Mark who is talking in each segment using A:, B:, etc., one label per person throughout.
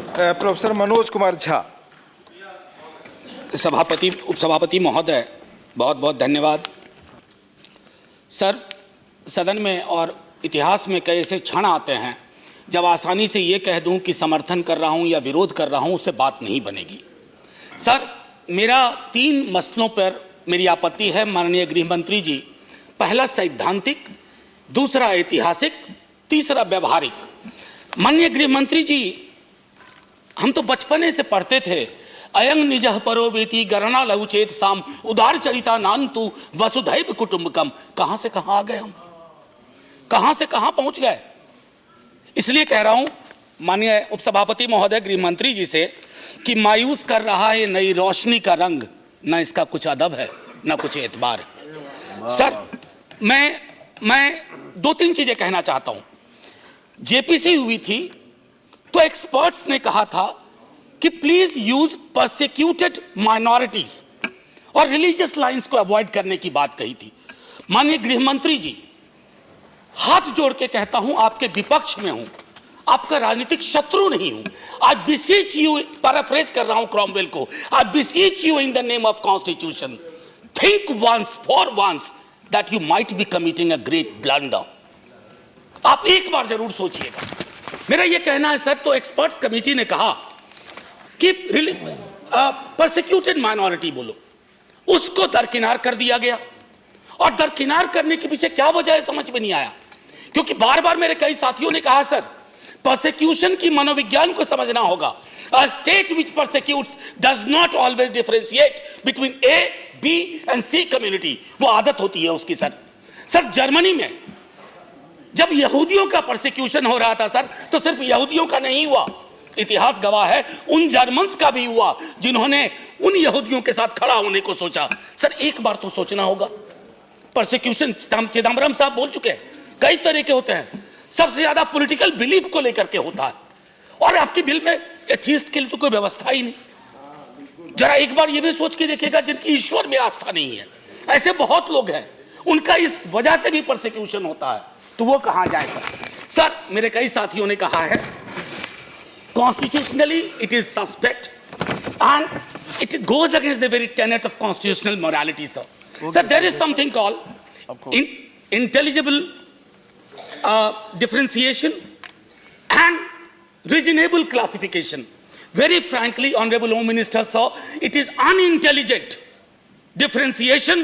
A: Professor Manoj Kumar Jha.
B: सभापति उपसभापति महोदय, बहुत बहुत धन्यवाद। सर, सदन में और इतिहास में कई ऐसे क्षण आते हैं जब आसानी से ये कह दूं कि समर्थन कर रहा हूं या विरोध कर रहा हूं, उससे बात नहीं बनेगी। सर, मेरा 3 मसलों पर मेरी आपत्ति है माननीय गृह मंत्री जी। पहला सैद्धांतिक, दूसरा ऐतिहासिक, तीसरा व्यवहारिक। माननीय गृह मंत्री जी, हम तो बचपने से पढ़ते थे, अयंग निजः परो वेति गणना लघु चेत साम उदार चरिता नान्तु वसुधैव कुटुंबकम। कहां से कहां आ गए हम, कहां से कहां पहुंच गए। इसलिए कह रहा हूं माननीय उपसभापति महोदय गृह मंत्री जी से कि मायूस कर रहा है नई रोशनी का रंग, न इसका कुछ अदब है न कुछ एतबार है। सर, मैं 2-3 चीजें कहना चाहता हूं। जेपीसी हुई थी तो एक्सपर्ट्स ने कहा था कि प्लीज यूज परसिक्यूटेड माइनॉरिटीज और रिलीजियस लाइंस को अवॉइड करने की बात कही थी। माननीय गृह मंत्री जी, हाथ जोड़ के कहता हूं, आपके विपक्ष में हूं, आपका राजनीतिक शत्रु नहीं हूं। आई बिसीच यू, पैराफ्रेज कर रहा हूं क्रॉमवेल को, I beseech you in the name of constitution, think once for once that you might be committing a great blunder. आप एक बार जरूर सोचिएगा। मेरा यह कहना है सर, तो एक्सपर्ट्स कमेटी ने कहा कि परसिक्यूटेड माइनॉरिटी बोलो, उसको दरकिनार कर दिया गया। और दरकिनार करने के पीछे क्या वजह है समझ में नहीं आया, क्योंकि बार बार मेरे कई साथियों ने कहा सर, परसिक्यूशन की मनोविज्ञान को समझना होगा। A state which persecutes does not always differentiate between A, B and C community। वो आदत होती है उसकी सर। सर, जर्मनी में जब यहूदियों का परसिक्यूशन हो रहा था सर, तो सिर्फ यहूदियों का नहीं हुआ, इतिहास गवाह है, उन जर्मन्स का भी हुआ जिन्होंने उन यहूदियों के साथ खड़ा होने को सोचा। सर, एक बार तो सोचना होगा। परसिक्यूशन, चिदंबरम साहब बोल चुके हैं, कई तरह के होते हैं। सबसे ज्यादा पॉलिटिकल बिलीफ को लेकर के होता है, और आपके बिल में एथियस्ट के लिए तो कोई व्यवस्था ही नहीं। जरा एक बार ये भी सोच के देखिएगा, जिनकी ईश्वर में आस्था नहीं है, ऐसे बहुत लोग हैं, उनका इस वजह से भी परसिक्यूशन होता है, तो वो कहां जाए सर। सर, मेरे कई साथियों ने कहा है constitutionally it is suspect and it goes against the very tenet of constitutional morality sir. Sir, there is something called intelligible differentiation and reasonable classification. Very frankly, Honorable Home Minister sir, it is unintelligent differentiation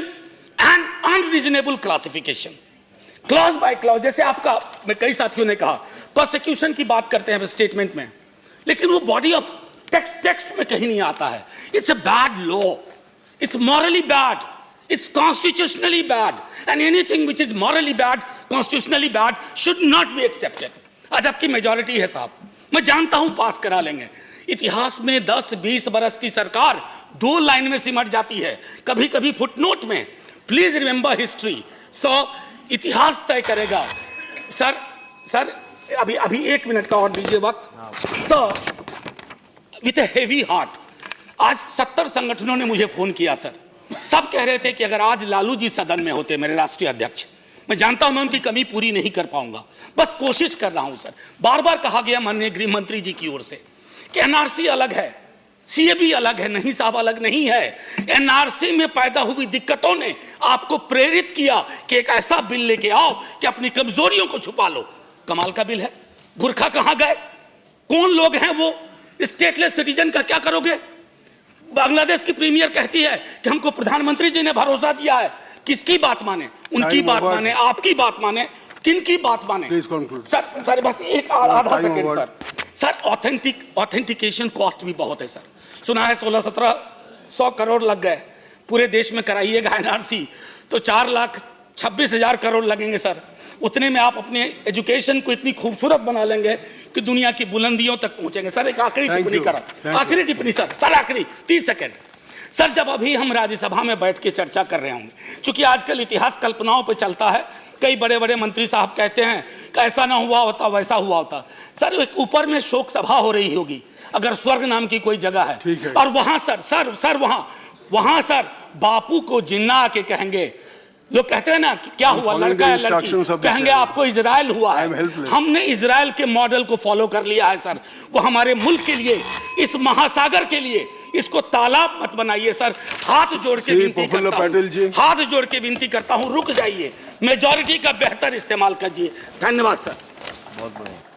B: and unreasonable classification. Clause by clause, जैसे आपका, मैं कई साथियों ने कहा persecution की बात करते हैं स्टेटमेंट में, लेकिन वो बॉडी ऑफ टेक्स्ट में कहीं नहीं आता है। It's a bad law. It's morally bad. It's constitutionally bad, and anything which is morally bad, constitutionally bad, should not be accepted. आज आपकी मेजॉरिटी है साहब, मैं जानता हूं पास करा लेंगे। इतिहास में 10-20 बरस की सरकार 2 लाइन में सिमट जाती है, कभी कभी फुटनोट में। Please remember history. सो इतिहास तय करेगा। सर अभी 1 मिनट का और दीजिए वक्त। Sir, with A heavy heart, आज 70 संगठनों ने मुझे फोन किया सर। सब कह रहे थे कि अगर आज लालू जी सदन में होते, मेरे राष्ट्रीय अध्यक्ष, मैं जानता हूं मैं उनकी कमी पूरी नहीं कर पाऊंगा, बस कोशिश कर रहा हूं सर। बार बार कहा गया माननीय गृह मंत्री जी की ओर से कि एनआरसी अलग है, सीएबी अलग है। नहीं साहब, अलग नहीं है। एनआरसी में पैदा हुई दिक्कतों ने आपको प्रेरित किया कि एक ऐसा बिल लेके आओ कि अपनी कमजोरियों को छुपा लो। कमाल का बिल है। गुरखा कहां गए, कौन लोग हैं वो, स्टेटलेस सिटीजन का क्या करोगे। बांग्लादेश की प्रीमियर कहती है कि हमको प्रधानमंत्री जी ने भरोसा दिया है। किसकी बात माने, उनकी बात माने, आपकी बात माने, किनकी बात माने। सर बस एक आधा सेकंड सर। ऑथेंटिकेशन कॉस्ट भी बहुत है सर। सुना है 16-17 करोड़ लग गए, पूरे देश में कराइएगा एनआरसी तो 4,26,000 करोड़ लगेंगे सर। उतने में आप अपने एजुकेशन को इतनी खूबसूरत बना लेंगे कि दुनिया की बुलंदियों तक पहुंचेंगे। सर, एक आखिरी टिप्पणी करा, आखिरी टिप्पणी सर, आखिरी 30 सेकंड। सर, जब अभी हम राज्यसभा में बैठ के चर्चा कर रहे होंगे, क्योंकि आजकल इतिहास कल्पनाओं पर चलता है, कई बड़े बड़े मंत्री साहब कहते हैं कि ऐसा ना हुआ होता, वैसा हुआ होता। सर, एक ऊपर में शोक सभा हो रही होगी, अगर स्वर्ग नाम की कोई जगह है, और वहां सर वहां सर बापू को जिन्ना आके कहेंगे जो कहते हैं ना कि क्या हुआ, लड़का है लड़की, कहेंगे आपको इजराइल हुआ है। हमने इजराइल के मॉडल को फॉलो कर लिया है सर। वो हमारे मुल्क के लिए, इस महासागर के लिए, इसको तालाब मत बनाइए सर। हाथ जोड़ के विनती करता हूं, हाथ जोड़ के विनती करता हूं, रुक जाइए, मेजॉरिटी का बेहतर इस्तेमाल कीजिए। धन्यवाद सर।
C: बहुत बढ़िया।